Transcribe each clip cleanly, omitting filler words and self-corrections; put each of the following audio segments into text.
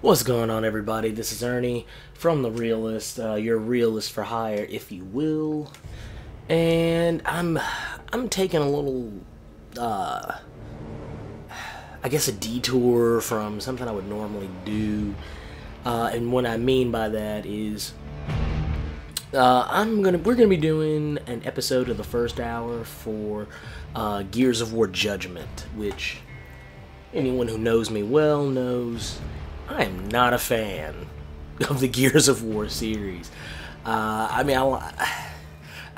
What's going on, everybody? This is Ernie from The Realist, your realist for hire, if you will. And I'm taking a little, I guess a detour from something I would normally do. And what I mean by that is, we're gonna be doing an episode of the first hour for Gears of War Judgment, which anyone who knows me well knows I am not a fan of the Gears of War series. I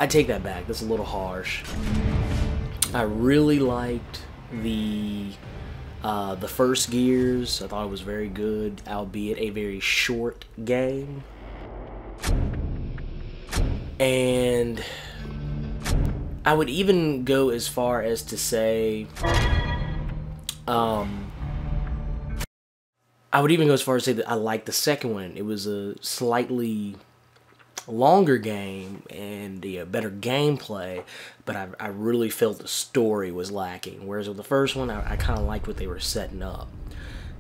take that back. That's a little harsh. I really liked the first Gears. I thought it was very good, albeit a very short game. And I would even go as far as to say, that I liked the second one. It was a slightly longer game and better gameplay, but I really felt the story was lacking. Whereas with the first one, I kind of liked what they were setting up.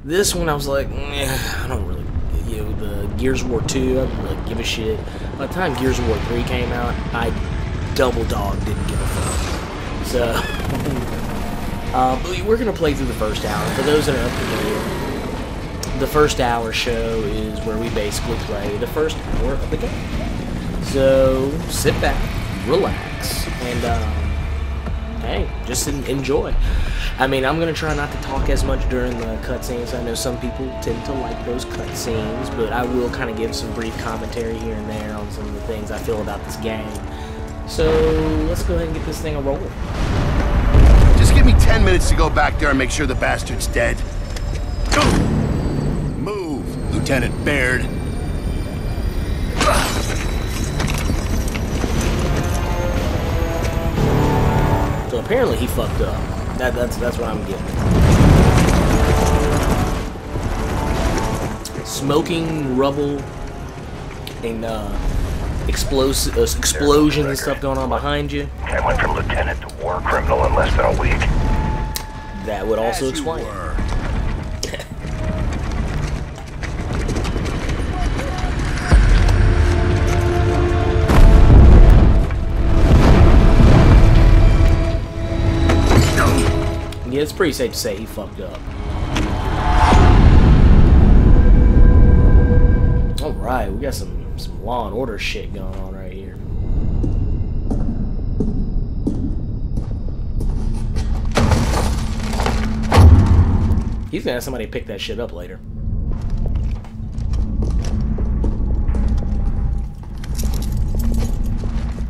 This one, I was like, I don't really, the Gears of War 2, I didn't really give a shit. By the time Gears of War 3 came out, I double dog didn't give a fuck. So, but we're going to play through the first hour. For those that are unfamiliar, the first hour show is where we basically play the first hour of the game. So, sit back, relax, and, hey, just enjoy. I mean, I'm going to try not to talk as much during the cutscenes. I know some people tend to like those cutscenes, but I will kind of give some brief commentary here and there on some of the things I feel about this game. So, let's go ahead and get this thing a-rolling. Just give me 10 minutes to go back there and make sure the bastard's dead. Move, Lieutenant Baird. So apparently he fucked up. That's what I'm getting. Smoking, rubble, and explosions and stuff going on behind you. I went from lieutenant to war criminal in less than a week. That would also explain. Yeah, it's pretty safe to say he fucked up. Alright, we got some Law and Order shit going on right here. He's gonna have somebody pick that shit up later.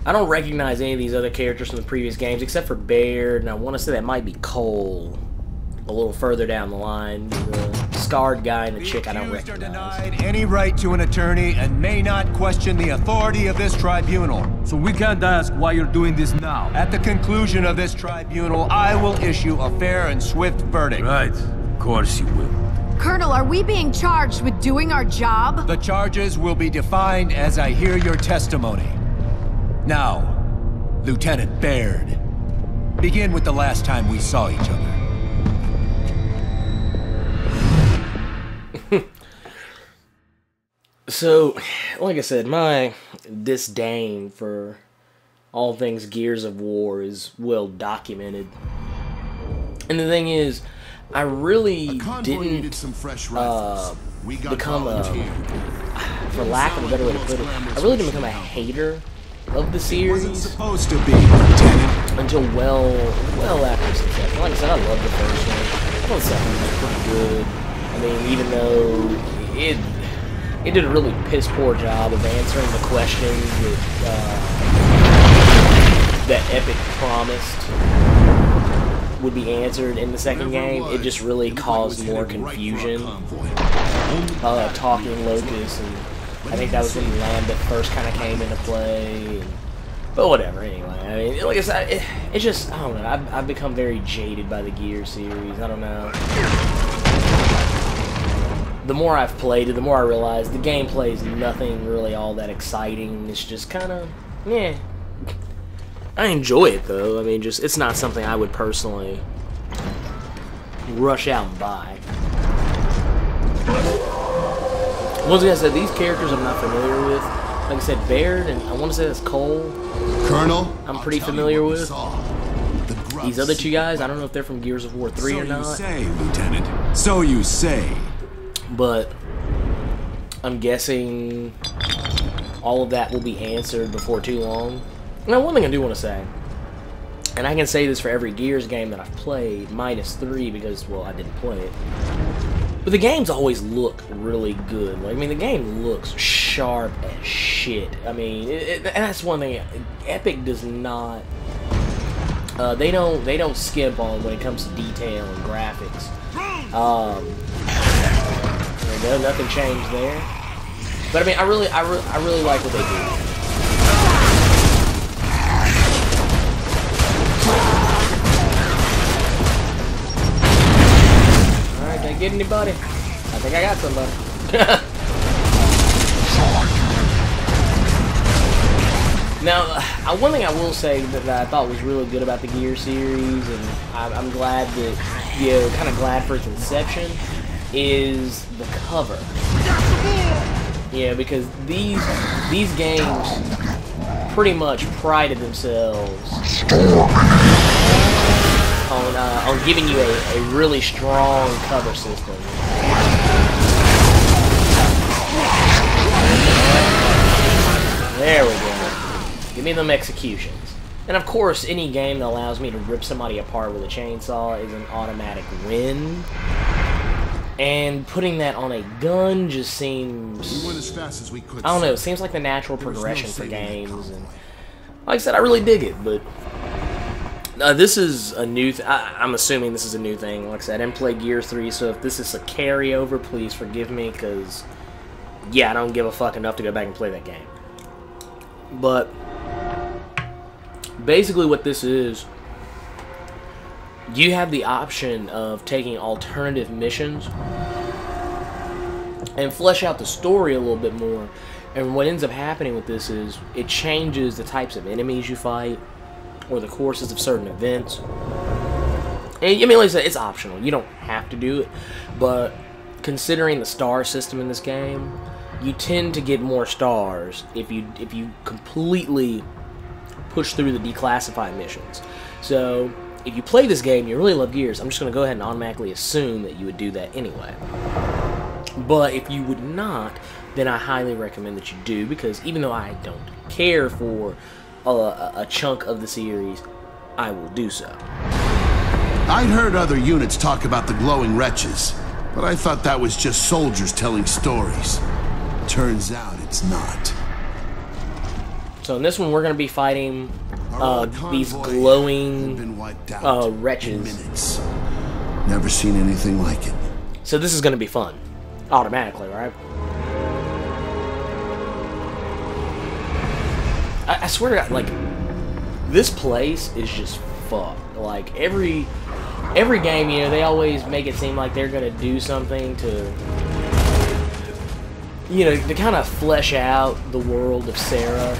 I don't recognize any of these other characters from the previous games, except for Baird, and I want to say that might be Cole, a little further down the line. The scarred guy and the chick I don't recognize. The accused are denied any right to an attorney and may not question the authority of this tribunal. So we can't ask why you're doing this now. At the conclusion of this tribunal, I will issue a fair and swift verdict. Right, of course you will. Colonel, are we being charged with doing our job? The charges will be defined as I hear your testimony. Now, Lieutenant Baird, begin with the last time we saw each other. So, like I said, my disdain for all things Gears of War is well documented. And the thing is, I really didn't become a, for lack of a better way to put it, I really didn't become a hater of the series Supposed to be, Lieutenant. until well after its inception. Like I said, I loved the first one. I thought the second one was pretty good. I mean, even though it did a really piss poor job of answering the questions that Epic promised would be answered in the second game. It just really caused more confusion. Talking Locust, and I think that was when Lambda first kind of came into play. But whatever, anyway. I mean, like I said, it's just, I don't know. I've become very jaded by the Gear series. I don't know. The more I've played it, the more I realize the gameplay is nothing really all that exciting. It's just kind of, yeah. I enjoy it, though. I mean, just, it's not something I would personally rush out and buy. Once again, I said, these characters I'm not familiar with. Like I said, Baird, and I want to say that's Cole. Colonel, I'm pretty familiar with. These other two guys, I don't know if they're from Gears of War 3 or not. So you say, Lieutenant. So you say. But I'm guessing all of that will be answered before too long. Now, one thing I do want to say, and I can say this for every Gears game that I've played, -3 because, well, I didn't play it. But the games always look really good. Like, I mean, the game looks sharp as shit. I mean, and that's one thing. Epic does not. They don't skimp on when it comes to detail and graphics. There, nothing changed there. But I mean, I really like what they do. Alright, did I get anybody? I think I got somebody. Now, one thing I will say that I thought was really good about the Gear series, and I'm glad that, you know, kind of glad for its inception, is the cover. Yeah, because these games pretty much prided themselves on giving you a really strong cover system. There we go. Give me them executions. And of course, any game that allows me to rip somebody apart with a chainsaw is an automatic win. And putting that on a gun just seems... We went as fast as we could. I don't know, it seems like the natural progression for games. And like I said, I really dig it, but... this is a new... I'm assuming this is a new thing. Like I said, I didn't play Gears 3, so if this is a carryover, please forgive me, because... yeah, I don't give a fuck enough to go back and play that game. But... basically what this is... you have the option of taking alternative missions and flesh out the story a little bit more. And what ends up happening with this is it changes the types of enemies you fight or the courses of certain events. And I mean, like I said, it's optional. You don't have to do it. But considering the star system in this game, you tend to get more stars if you completely push through the declassified missions. So if you play this game and you really love Gears, I'm just going to go ahead and automatically assume that you would do that anyway. But if you would not, then I highly recommend that you do, because even though I don't care for a chunk of the series, I will do so. I'd heard other units talk about the glowing wretches, but I thought that was just soldiers telling stories. Turns out it's not. So in this one, we're going to be fighting these glowing wretches. Never seen anything like it. So this is going to be fun. Automatically, right? I swear to God, like, this place is just fucked. Like, every game, you know, they always make it seem like they're going to do something to, you know, to kind of flesh out the world of Sarah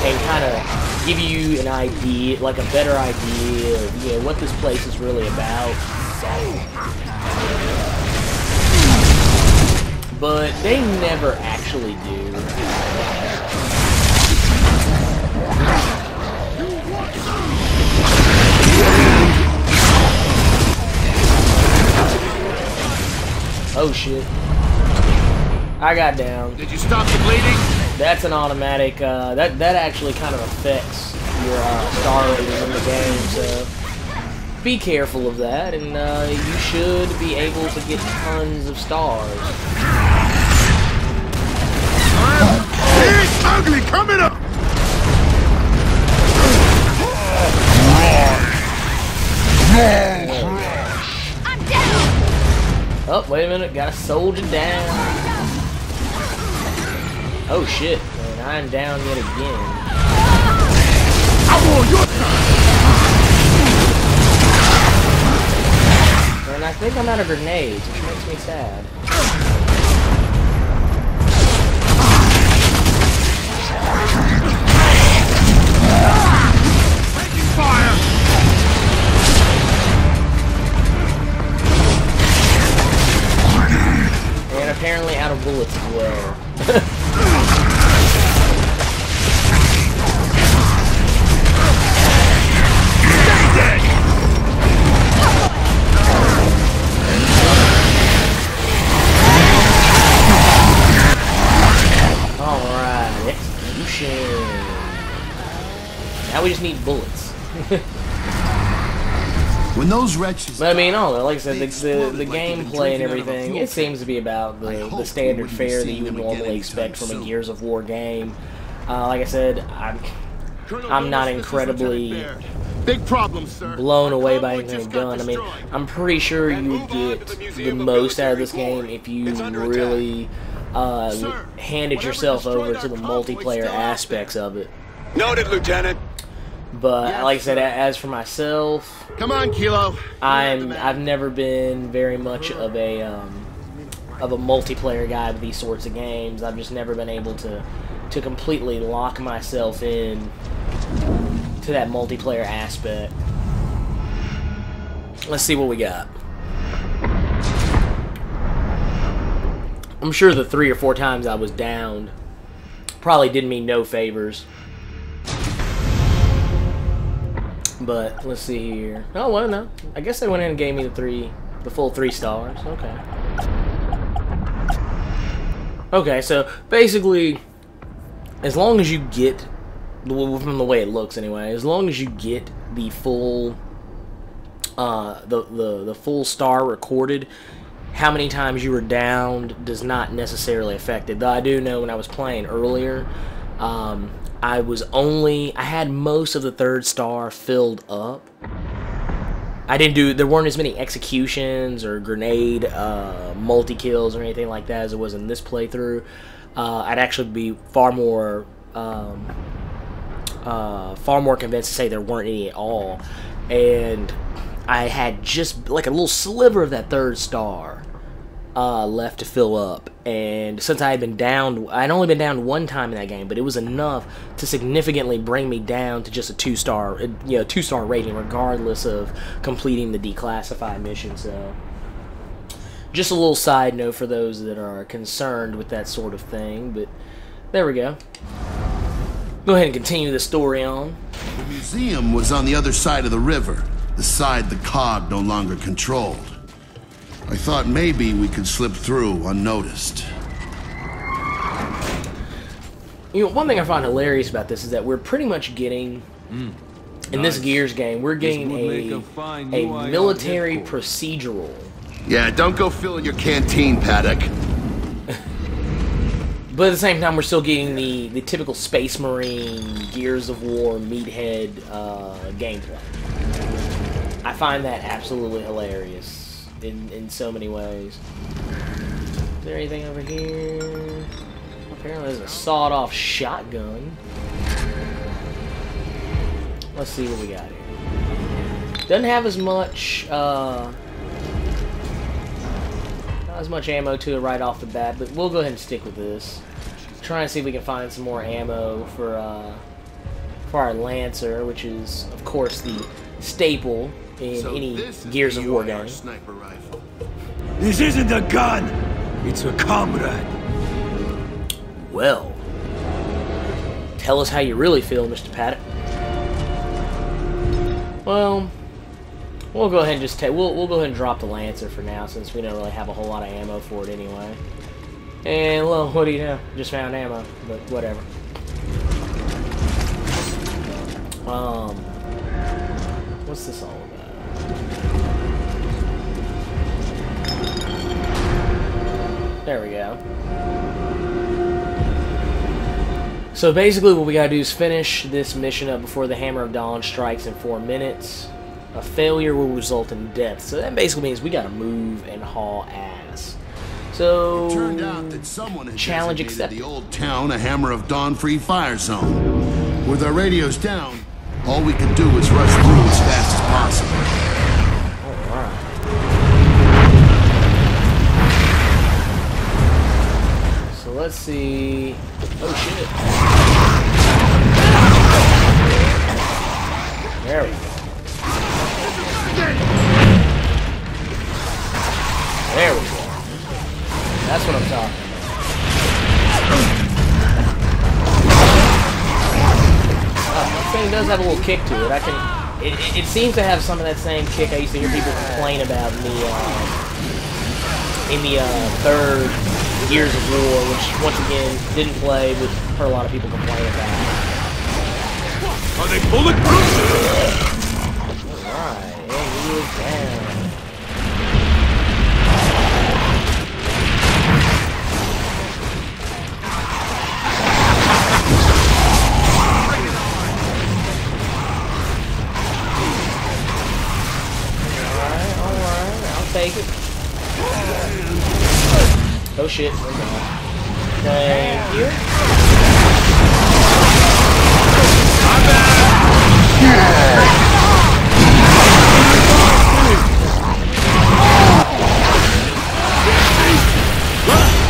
and kind of give you an idea, like a better idea of, you know, what this place is really about. But they never actually do. Oh shit. I got down. Did you stop the bleeding? That's an automatic, that actually kind of affects your star rating in the game, so be careful of that, and you should be able to get tons of stars. It's ugly coming up! I'm down! Oh, wait a minute, got a soldier down. Oh shit, man, I'm down yet again. And I think I'm out of grenades, which makes me sad. Fire! And apparently out of bullets as well. Alright, execution. Now we just need bullets. When those wretches... But I mean, like I said, the gameplay and everything, it seems to be about the standard fare that you would normally expect from a Gears of War game. Like I said, I'm not incredibly Big problem, sir. blown away by anything they've done. I mean, I'm pretty sure you would get the most out of this game if you really handed yourself over to the multiplayer aspects of it. Noted, Lieutenant. But like I said, as for myself, Come on, Kilo. I've never been very much of a multiplayer guy with these sorts of games. I've just never been able to completely lock myself in to that multiplayer aspect. Let's see what we got. I'm sure the 3 or 4 times I was downed probably did me no favors. But let's see here. Oh well, no. I guess they went in and gave me the full 3 stars. Okay. Okay, so basically, as long as you get, from the way it looks anyway, as long as you get the full, the full star recorded, how many times you were downed does not necessarily affect it. Though I do know when I was playing earlier, I had most of the 3rd star filled up. There weren't as many executions or grenade multi-kills or anything like that as there was in this playthrough. I'd actually be far more convinced to say there weren't any at all. And I had just like a little sliver of that 3rd star left to fill up, and since I had been downed, I'd only been downed 1 time in that game, but it was enough to significantly bring me down to just a 2-star, 2-star rating, regardless of completing the declassified mission. So, just a little side note for those that are concerned with that sort of thing. But there we go. Go ahead and continue the story on. The museum was on the other side of the river, the side the COG no longer controlled. I thought maybe we could slip through unnoticed. One thing I find hilarious about this is that we're pretty much getting, in this Gears game, we're getting a military procedural. Yeah, don't go filling your canteen, Paddock. But at the same time, we're still getting the typical Space Marine, Gears of War, meathead gameplay. I find that absolutely hilarious. In so many ways. Is there anything over here? Apparently there's a sawed-off shotgun. Let's see what we got here. Doesn't have as much, not as much ammo to it right off the bat, but we'll go ahead and stick with this. Try and see if we can find some more ammo for our Lancer, which is, of course, the staple in any Gears of War game. This isn't a gun! It's a comrade! Well, tell us how you really feel, Mr. Paddock. Well, we'll go ahead and just we'll go ahead and drop the Lancer for now, since we don't really have a whole lot of ammo for it anyway. And well, what do you know? Just found ammo, but whatever. What's this all about? There we go. So basically what we gotta do is finish this mission up before the Hammer of Dawn strikes in 4 minutes. A failure will result in death. So that basically means we gotta move and haul ass. So, it turned out that someone had challenge designated accepted. the old town a Hammer of Dawn free fire zone. With our radios down, all we could do was rush through as fast as possible. Alright. So let's see. Oh shit. There we go. There we go. That's what I'm talking about. This thing does have a little kick to it. It seems to have some of that same kick I used to hear people complain about in the third Gears of War, which once again didn't play, but heard a lot of people complain about. Are they bulletproof? Alright, and he is down. Alright, I'll take it. Oh shit, we're gone. Thank you. I'm back!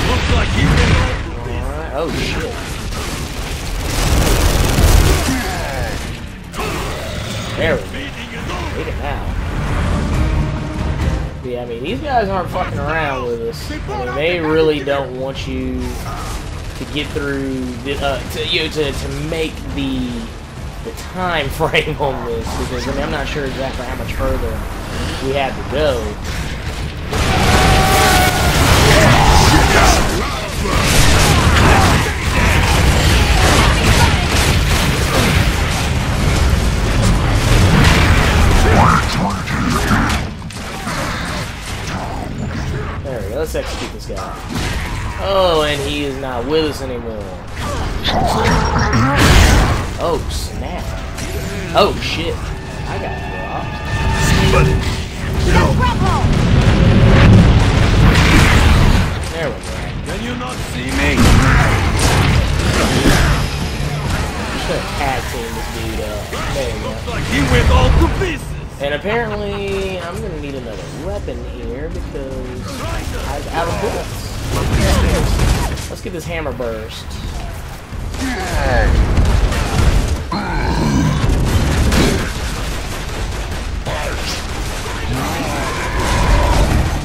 Looks like he's been Alright, oh shit. There we go. Take it now. Yeah, I mean, these guys aren't fucking around with us. I mean, they really don't want you to get through, to make the time frame on this, because I mean, I'm not sure exactly how much further we have to go. There we go, let's execute this guy. Oh, and he is not with us anymore. Oh, snap. Oh, shit. I got dropped. There we go. Can you not see me? I'm just gonna tag team this dude up. There we go. Looks like he went all to pieces. And apparently, I'm gonna need another weapon here because I'm out of bullets. Let's get this hammer burst.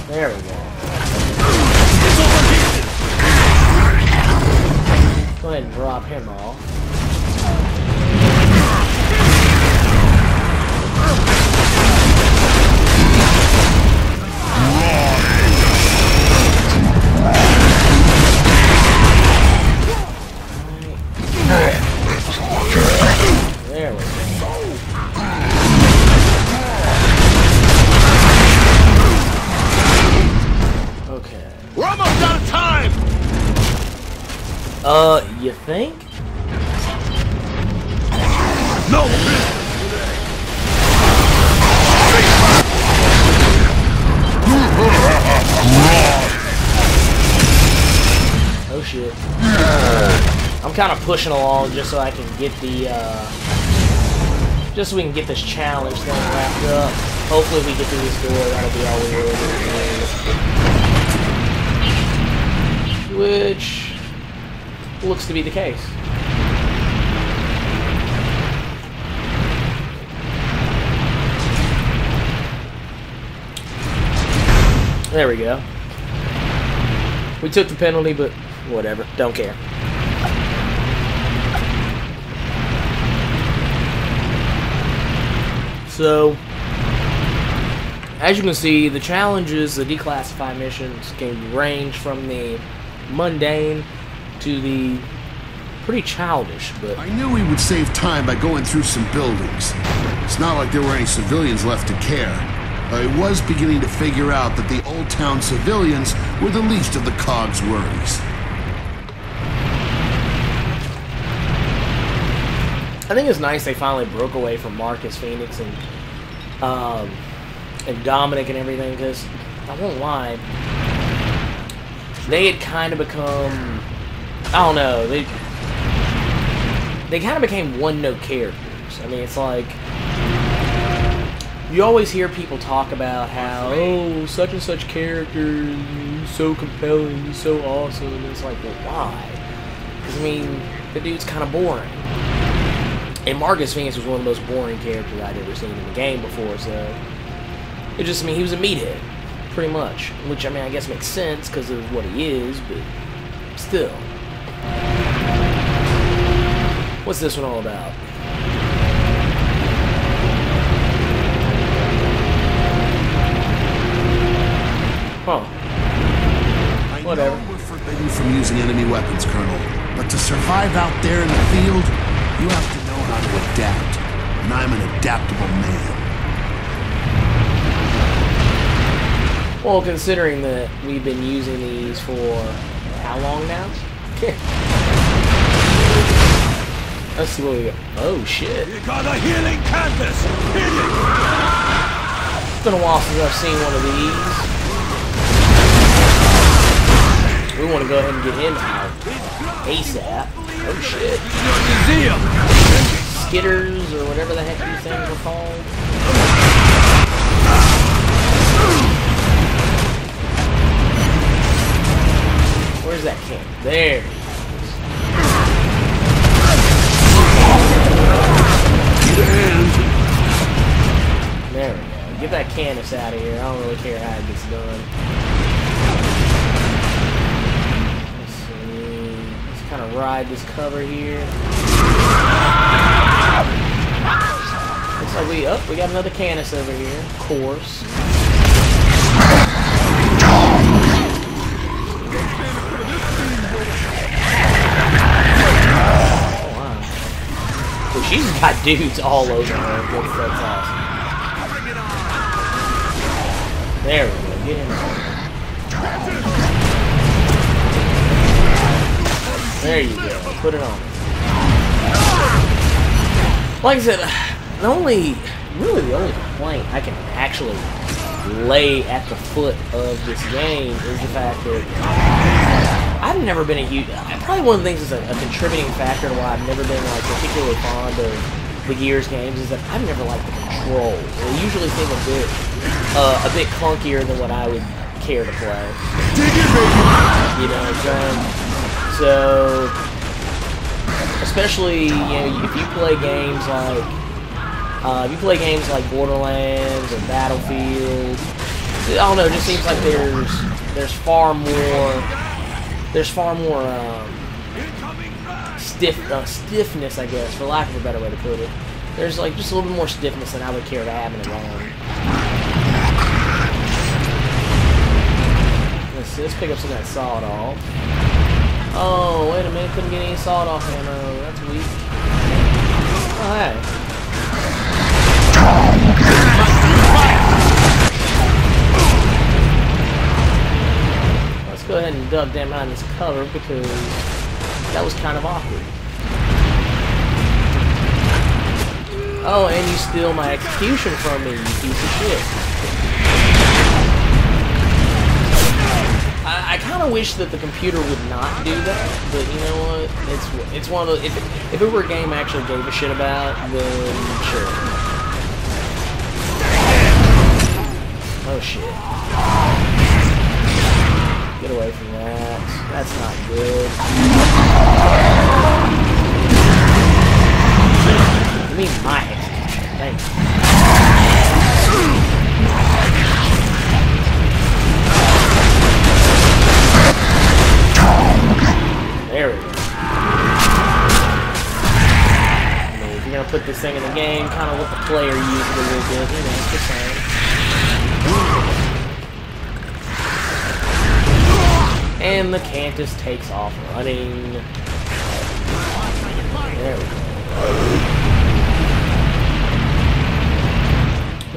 There we go. Go ahead and drop him off. There we go. Okay. We're almost out of time. You think? No. Oh shit. I'm kind of pushing along just so I can get the, just so we can get this challenge thing wrapped up. Hopefully if we get through this door, that'll be all we really need. Which looks to be the case. There we go. We took the penalty, but whatever. Don't care. So, as you can see, the challenges, the declassified missions can range from the mundane to the pretty childish, but I knew we would save time by going through some buildings. It's not like there were any civilians left to care. I was beginning to figure out that the Old Town civilians were the least of the COG's worries. I think it's nice they finally broke away from Marcus Phoenix and Dominic and everything, because I won't lie, they had kind of become, I don't know, they kind of became one-note characters. I mean, it's like, you always hear people talk about how, oh, such and such character, he's so compelling, he's so awesome, and it's like, well, why? Because, I mean, the dude's kind of boring. And Marcus Phoenix was one of the most boring characters I'd ever seen in the game before, so it just, I mean, he was a meathead. pretty much. Which, I mean, I guess makes sense because of what he is, but still. What's this one all about? Huh. Whatever. I know we're forbidden from using enemy weapons, Colonel, but to survive out there in the field, you have to know how to adapt. And I'm an adaptable man. Well, considering that we've been using these for how long now? Let's see what we got. Oh shit. You got a healing canvas! Hit it! It's been a while since I've seen one of these. We want to go ahead and get him out ASAP. Oh shit. Museum! Skitters or whatever the heck these things are called. Where's that can? There. There we go. Get that canvas out of here. I don't really care how it gets done. Let's see. Let's kind of ride this cover here. Looks like we got another Canis over here. Of course. She's got dudes all over her. That's awesome. There we go. Get in there. There you go. Put it on. Like I said, the only complaint I can actually lay at the foot of this game is the fact that I've never been a huge... Probably one of the things that's a contributing factor to why I've never been like particularly fond of the Gears games is that I've never liked the controls. They usually seem a bit clunkier than what I would care to play. You know, so especially if you play games like Borderlands or Battlefield, I don't know. It just seems like there's far more stiffness, I guess, for lack of a better way to put it. There's like just a little bit more stiffness than I would care to have in a game. Let's pick up some of that sawed-off. Oh, wait a minute, couldn't get any sawed-off ammo. That's weak. Oh, hey. Let's go ahead and duck down behind this cover because that was kind of awkward. Oh, and you steal my execution from me, you piece of shit. I kind of wish that the computer would not do that, but you know what? It's one of those. If it were a game I actually gave a shit about, then sure. Oh shit. Get away from that. That's not good. Give me my execution. Thanks. There we go. I mean, if you're gonna put this thing in the game, kind of let the player use it a little bit, you know, it's the same. And the Cantus takes off running. There we go.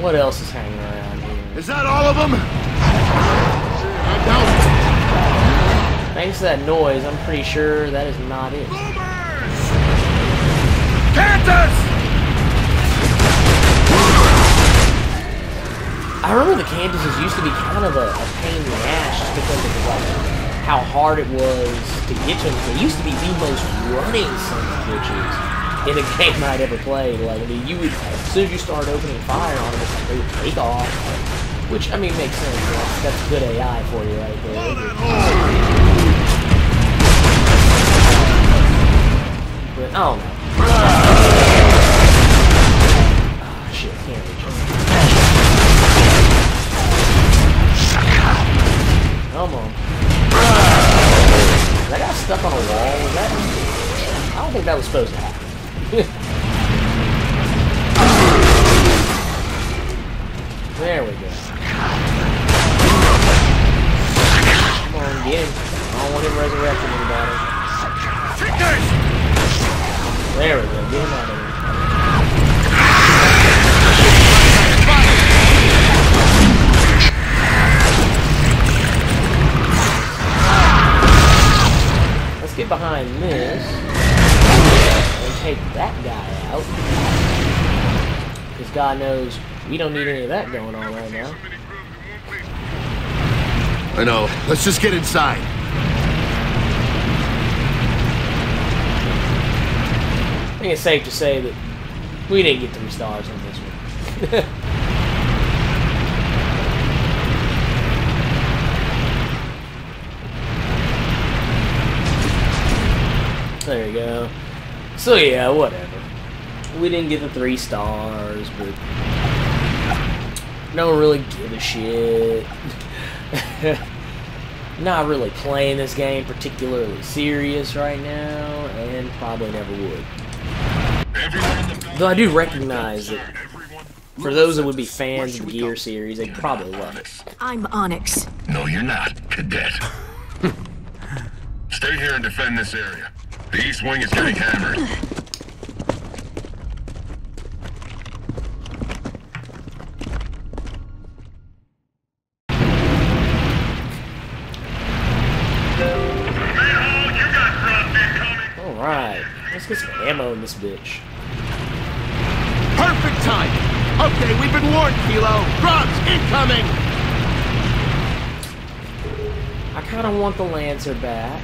What else is hanging around here? Is that all of them? Thanks to that noise, I'm pretty sure that is not it. Cantus! I remember the Cantuses used to be kind of a pain in the ass just because of how hard it was to get to them. They used to be the most running sons of bitches in a game I'd ever played. Like, I mean, you would, as soon as you start opening fire on them, it's like they would take off. Which, I mean, makes sense. That's good AI for you right there. But, I don't know. Oh, shit, can't reach him. don't think that was supposed to happen. There we go. Come on, get him. I don't want him resurrecting anybody. There we go. Get him out of here. Let's get behind this and take that guy out. Because God knows we don't need any of that going on right now. I know. Let's just get inside. I think it's safe to say that we didn't get 3 stars on this one. There you go. So yeah, whatever. We didn't get the 3 stars, but don't really give a shit. Not really playing this game particularly serious right now, and probably never would. Though I do recognize that for those that would be fans of the Gear series, they'd probably love it. I'm Onyx. No, you're not, cadet. Stay here and defend this area. The East Wing is getting hammered. Alright, let's get some ammo in this bitch. Perfect time! Okay, we've been warned, Kilo! Grubs, incoming! I kind of want the Lancer back.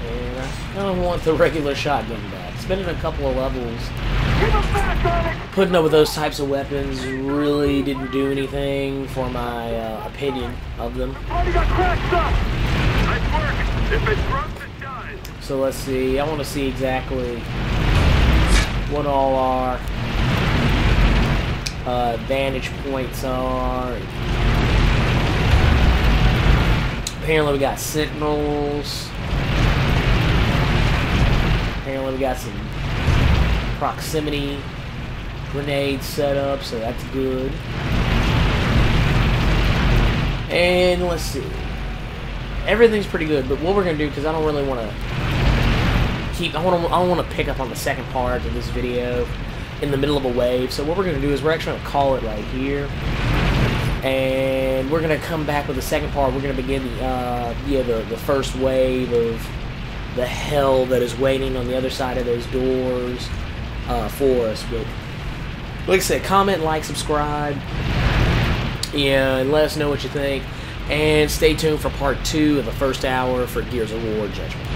And I kind of want the regular shotgun back. Spending a couple of levels putting up with those types of weapons really didn't do anything for my opinion of them. So let's see, I want to see exactly what all our vantage points are. Apparently we got sentinels. Apparently we got some proximity grenades set up, so that's good. And let's see. Everything's pretty good, but what we're gonna do, because I don't really want to keep, I don't want to pick up on the second part of this video in the middle of a wave. So what we're gonna do is we're actually gonna call it right here, and we're gonna come back with the second part. We're gonna begin the first wave of the hell that is waiting on the other side of those doors for us. But like I said, comment, like, subscribe, and let us know what you think. And stay tuned for part 2 of the first hour for Gears of War Judgment.